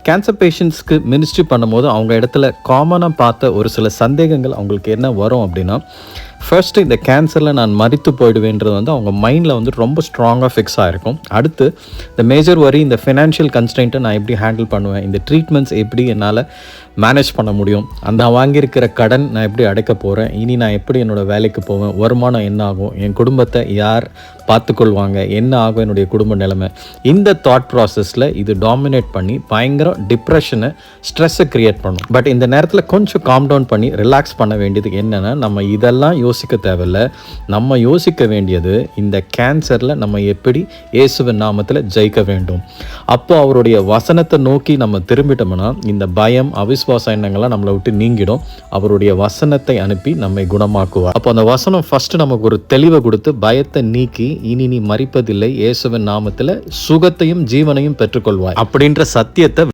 Cancer பேஷண்ட்ஸ்க்கு ministry பண்ணும்போது அவங்க இடத்துல காமனாக பார்த்த ஒரு சில சந்தேகங்கள் அவங்களுக்கு என்ன வரும் அப்படின்னா, ஃபர்ஸ்ட்டு இந்த கேன்சரில் நான் மரித்து போயிடுவேன்றது வந்து அவங்க மைண்டில் வந்து ரொம்ப ஸ்ட்ராங்காக ஃபிக்ஸ் ஆகிருக்கும். அடுத்து இந்த மேஜர் வரி, இந்த ஃபினான்ஷியல் கன்ஸ்ட்ரெயின்ட்டை நான் எப்படி ஹேண்டில் பண்ணுவேன், இந்த ட்ரீட்மெண்ட்ஸ் எப்படி என்னால் மேனேஜ் பண்ண முடியும், அந்த வாங்கியிருக்கிற கடன் நான் எப்படி அடைக்க போகிறேன், இனி நான் எப்படி என்னோடய வேலைக்கு போவேன், வருமானம் என்ன ஆகும், என் குடும்பத்தை யார் பார்த்துக்கொள்வாங்க, என்ன ஆகும் என்னுடைய குடும்ப நிலைமை, இந்த தாட் ப்ராசஸில் இது டாமினேட் பண்ணி பயங்கர டிப்ரெஷனை, ஸ்ட்ரெஸ்ஸை க்ரியேட் பண்ணும். பட் இந்த நேரத்தில் கொஞ்சம் காம் டவுன் பண்ணி ரிலாக்ஸ் பண்ண வேண்டியது என்னென்னா, நம்ம இதெல்லாம் யோசிக்க தேவையில்லை. நம்ம யோசிக்க வேண்டியது இந்த கேன்சரில் நம்ம எப்படி இயேசுவின் நாமத்தில் ஜெயிக்க வேண்டும். அப்போ அவருடைய வசனத்தை நோக்கி நம்ம திரும்பிட்டோம்னா இந்த பயம், அவிஸ்வாச எண்ணங்கள்லாம் நம்மளை விட்டு நீங்கிடும். அவருடைய வசனத்தை அனுப்பி நம்மை குணமாக்குவார். அப்போ அந்த வசனம் ஃபஸ்ட்டு நமக்கு ஒரு தெளிவை கொடுத்து பயத்தை நீக்கி, இனி நீ மரிப்பதில்லை, இயேசுவின் நாமத்தில் சுகத்தையும் ஜீவனையும் பெற்றுக்கொள்வாய் அப்படின்ற சத்தியத்தை